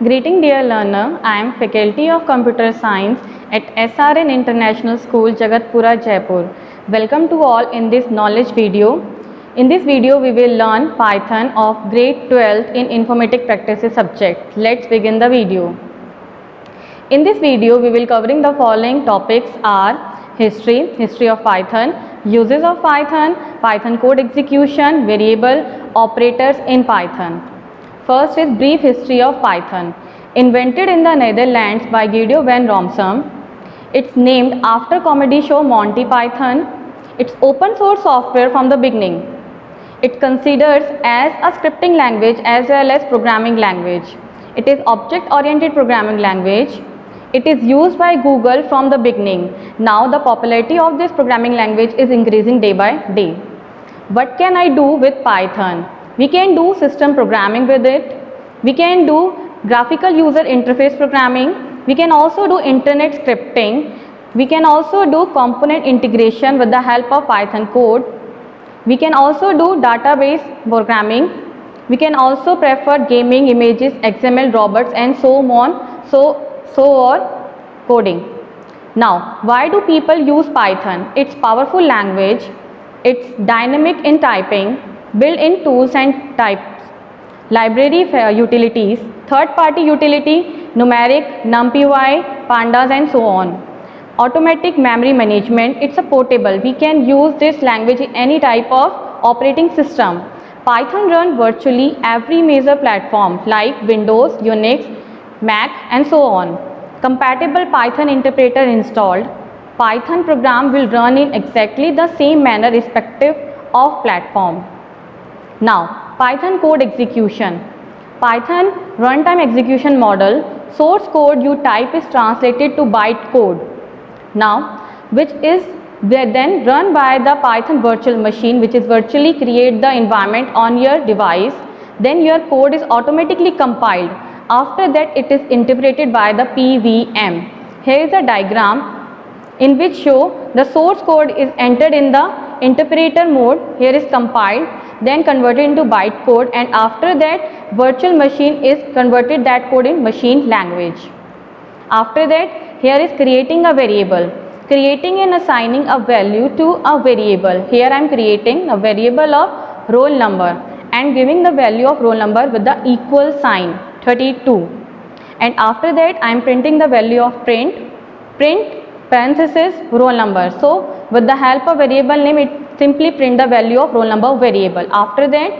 Greeting dear learner, I am faculty of computer science at SRN International School, Jagatpura, Jaipur. Welcome to all in this knowledge video. In this video we will learn Python of grade 12 in informatic practices subject. Let's begin the video. In this video we will covering the following topics are history of Python, uses of Python, Python code execution, variable, operators in Python. First is brief history of Python. Invented in the Netherlands by Guido van Rossum. It's named after comedy show Monty Python. It's open source software from the beginning. It considers as a scripting language as well as programming language. It is object-oriented programming language. It is used by Google from the beginning. Now the popularity of this programming language is increasing day by day. What can I do with Python? We can do system programming with it. We can do graphical user interface programming. We can also do internet scripting. We can also do component integration with the help of Python code. We can also do database programming. We can also prefer gaming, images, XML, robots and so on, or coding. Now, why do people use Python? It's powerful language. It's dynamic in typing, built-in tools and types, library utilities, third-party utility, numeric, NumPy, pandas and so on. Automatic memory management, it's a portable. We can use this language in any type of operating system. Python runs virtually every major platform like Windows, Unix, Mac and so on. Compatible Python interpreter installed. Python program will run in exactly the same manner irrespective of platform. Now, Python code execution. Python runtime execution model. Source code you type is translated to byte code. Now, which is then run by the Python virtual machine, which is virtually create the environment on your device. Then your code is automatically compiled. After that, it is interpreted by the PVM. Here is a diagram in which show the source code is entered in the interpreter mode. Here is compiled, then converted into byte code, and after that virtual machine is converted that code in machine language. After that, here is creating a variable, creating and assigning a value to a variable. Here I am creating a variable of roll number and giving the value of roll number with the equal sign 32, and after that I am printing the value of print parenthesis roll number. So with the help of variable name, it simply print the value of roll number variable. After that,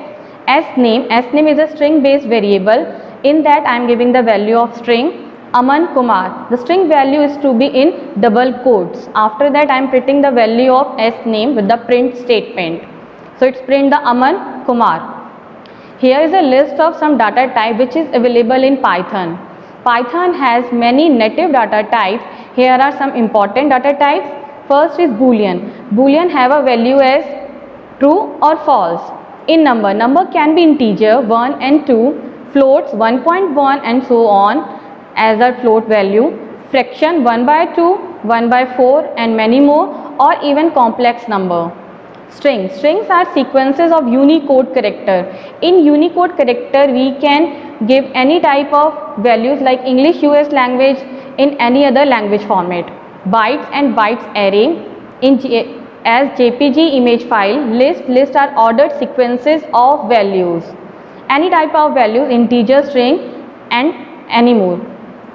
sname is a string based variable. In that I am giving the value of string Aman Kumar. The string value is to be in double quotes. After that I am printing the value of sname with the print statement. So it's print the Aman Kumar. Here is a list of some data type which is available in Python. Python has many native data types. Here are some important data types. First is Boolean. Boolean have a value as true or false. In number can be integer 1 and 2, floats 1.1 and so on as a float value, fraction 1 by 2, 1 by 4 and many more, or even complex number. Strings are sequences of Unicode character. In Unicode character we can give any type of values like English US language in any other language format. Bytes and bytes array as JPG image file. List are ordered sequences of values, any type of values, integer, string and any more.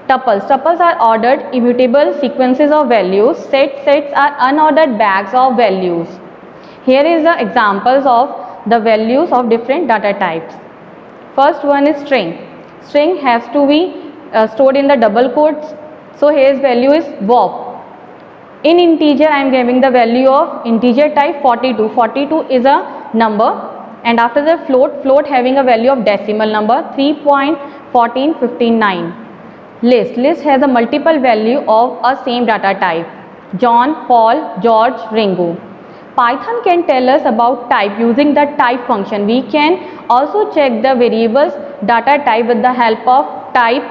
Tuples are ordered immutable sequences of values. Sets are unordered bags of values. Here is the examples of the values of different data types. First one is string. String has to be stored in the double quotes. So here's value is WOP. In integer I am giving the value of integer type 42. 42 is a number, and after the float having a value of decimal number 3.1459. List has a multiple value of a same data type. John, Paul, George, Ringo. Python can tell us about type using the type function. We can also check the variables data type with the help of type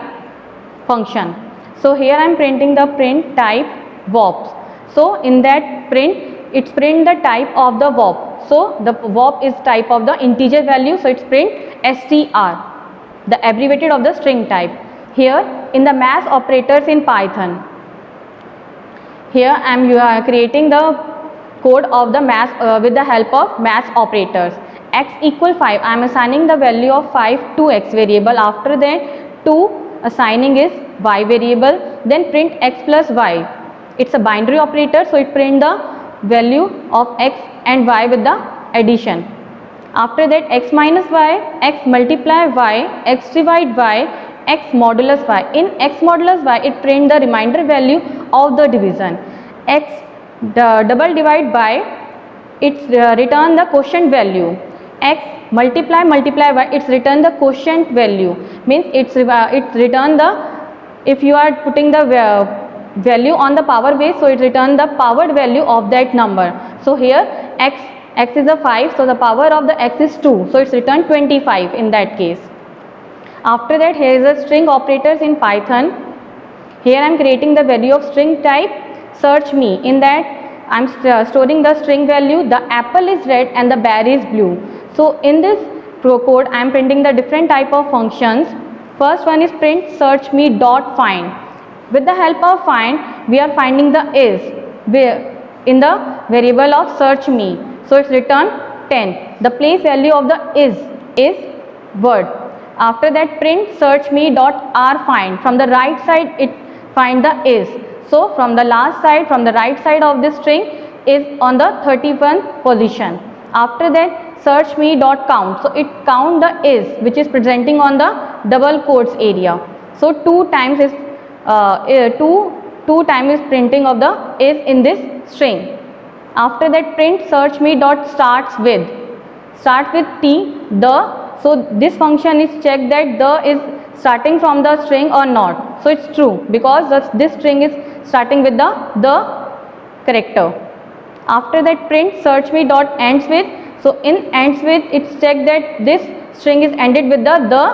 function. So here I am printing the print type WOP. So in that print, it's print the type of the WOP. So the WOP is type of the integer value, so it's print str, the abbreviated of the string type. Here in the math operators in Python, here I am creating the code of the math with the help of math operators. X equal 5, I am assigning the value of 5 to x variable. After that 2 assigning is y variable, then print x plus y. It's a binary operator, so it print the value of x and y with the addition. After that x minus y, x multiply y, x divide y, x modulus y. In x modulus y, it print the remainder value of the division. X double divide by, it's return the quotient value. X multiply y, it's return the quotient value. Means it's return the, if you are putting the value on the power base, so it return the powered value of that number. So here x is a 5, so the power of the x is 2, so it's returned 25 in that case. After that, here is a string operators in Python. Here I am creating the value of string type search me. In that I am storing the string value, the apple is red and the berry is blue. So in this code I am printing the different type of functions. First one is print search me dot find. With the help of find, we are finding the is in the variable of search me. So it's return 10. The place value of the is word. After that print search me dot r find. From the right side it find the is. So from the last side, from the right side of this string is on the 31 position. After that search me dot count. So it count the is which is presenting on the double quotes area. So 2 times is two times is printing of the is in this string. After that print search me dot starts with t the. So this function is checked that the is starting from the string or not. So it's true because this string is starting with the character. After that print search me dot ends with. So in ends with it's checked that this string is ended with the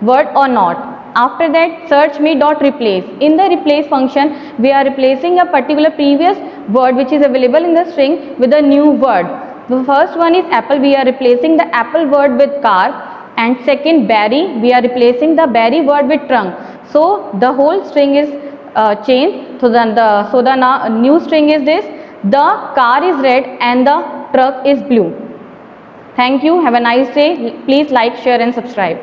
word or not. After that search me dot replace. In the replace function we are replacing a particular previous word which is available in the string with a new word. The first one is apple, we are replacing the apple word with car, and second berry, we are replacing the berry word with trunk. So the whole string is changed. So the new string is this: the car is red and the truck is blue. Thank you. Have a nice day. Please like, share and subscribe.